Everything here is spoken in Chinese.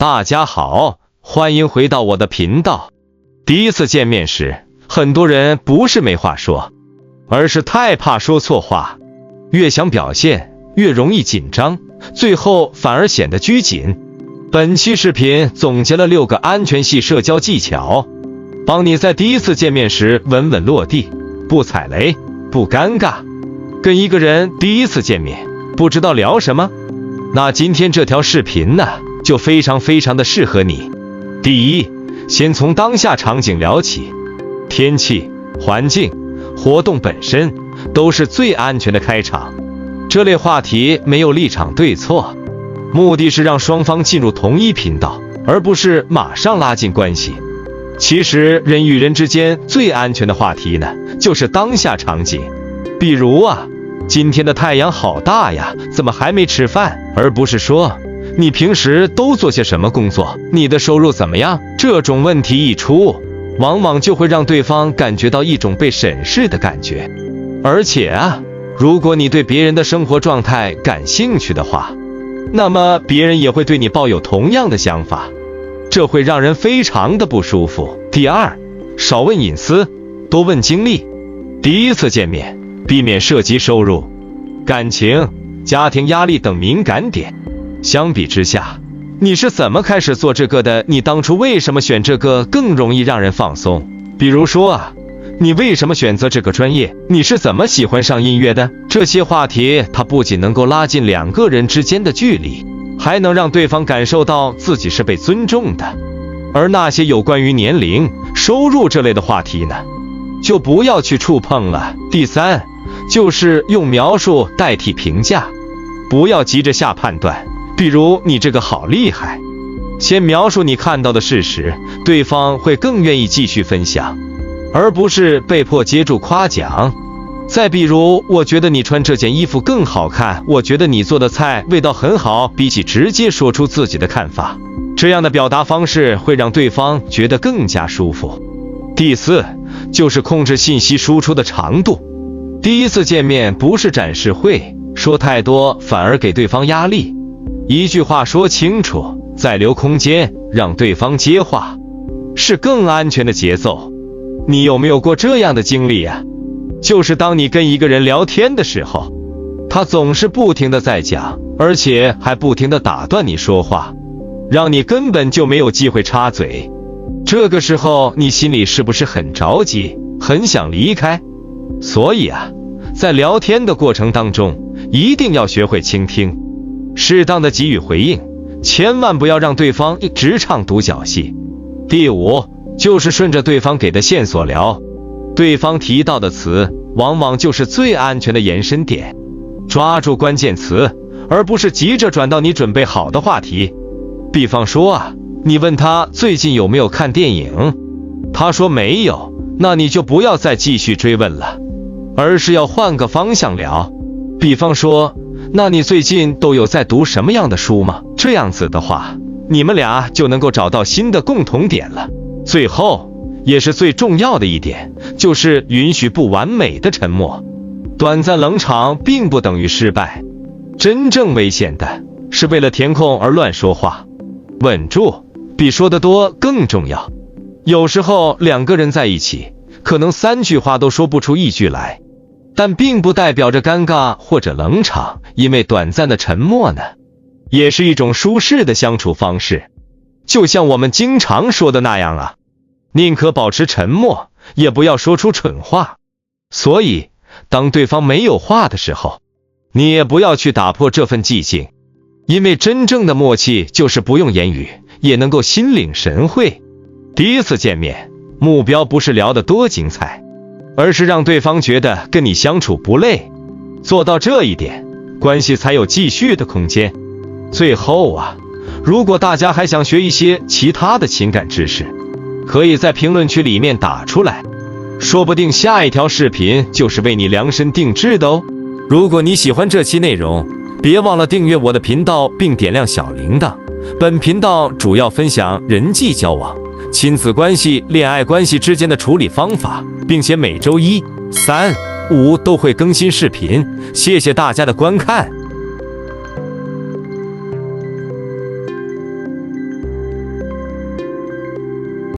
大家好，歡迎回到我的頻道。第一次見面時，很多人不是沒話說，而是太怕說錯話，越想表現越容易緊張，最後反而顯得拘謹。本期視頻總結了6個安全系社交技巧，幫你在第一次見面時穩穩落地，不踩雷，不尷尬。跟一個人第一次見面，不知道聊什麼？那今天這條視頻呢，就非常的適合你。第一，先從當下場景聊起，天氣、環境、活動本身都是最安全的開場。這類話題沒有立場對錯，目的是讓雙方進入同一頻道，而不是馬上拉近關係。其實人與人之間最安全的話題呢，就是當下場景。比如啊，今天的太陽好大呀，怎麼還沒吃飯？而不是說你平時都做些什麼工作，你的收入怎麼樣？這種問題一出，往往就會讓對方感覺到一種被審視的感覺。而且啊，如果你對別人的生活狀態感興趣的話，那麼別人也會對你抱有同樣的想法，這會讓人非常的不舒服。第二，少問隱私，多問經歷。第一次見面，避免涉及收入、感情、家庭壓力等敏感點。相比之下，你是怎麼開始做這個的？你當初為什麼選這個更容易讓人放鬆？比如說啊，你為什麼選擇這個專業？你是怎麼喜歡上音樂的？這些話題，它不僅能夠拉近兩個人之間的距離，還能讓對方感受到自己是被尊重的。而那些有關於年齡、收入這類的話題呢，就不要去觸碰了。第三，就是用描述代替評價，不要急着下判斷。比如你這個好厲害，先描述你看到的事實，對方會更願意繼續分享，而不是被迫接住誇獎。再比如，我覺得你穿這件衣服更好看，我覺得你做的菜味道很好，比起直接說出自己的看法，這樣的表達方式會讓對方覺得更加舒服。第四，就是控制信息輸出的長度。第一次見面不是展示會，說太多反而給對方壓力。一句話說清楚，再留空間讓對方接話，是更安全的節奏。你有沒有過這樣的經歷啊？就是當你跟一個人聊天的時候，他總是不停地在講，而且還不停地打斷你說話，讓你根本就沒有機會插嘴。這個時候你心裡是不是很着急，很想離開？所以啊，在聊天的過程當中，一定要學會傾聽，適當的給予回應，千萬不要讓對方一直唱獨角戲。第五，就是順着對方給的線索聊，對方提到的詞往往就是最安全的延伸點，抓住關鍵詞，而不是急着轉到你準備好的話題。比方說啊，你問他最近有沒有看電影，他說沒有，那你就不要再繼續追問了，而是要換個方向聊。比方說，那你最近都有在讀什麼樣的書嗎？這樣子的話，你們倆就能夠找到新的共同點了。最後，也是最重要的一點，就是允許不完美的沉默。短暫冷場並不等於失敗，真正危險的是為了填空而亂說話。穩住，比說得多更重要。有時候兩個人在一起，可能3句話都說不出1句來，但並不代表着尷尬或者冷場，因為短暫的沉默呢，也是一種舒適的相處方式。就像我們經常說的那樣啊，寧可保持沉默，也不要說出蠢話。所以，當對方沒有話的時候，你也不要去打破這份寂靜，因為真正的默契就是不用言語，也能夠心領神會。第一次見面，目標不是聊得多精彩，而是讓對方覺得跟你相處不累。做到這一點，關係才有繼續的空間。最後啊，如果大家還想學一些其他的情感知識，可以在評論區裡面打出來，說不定下一條視頻就是為你量身定制的哦。如果你喜歡這期內容，別忘了訂閱我的頻道並點亮小鈴鐺。本頻道主要分享人際交往、親子關係、戀愛關係之間的處理方法，並且每周1、3、5都會更新視頻。謝謝大家的觀看。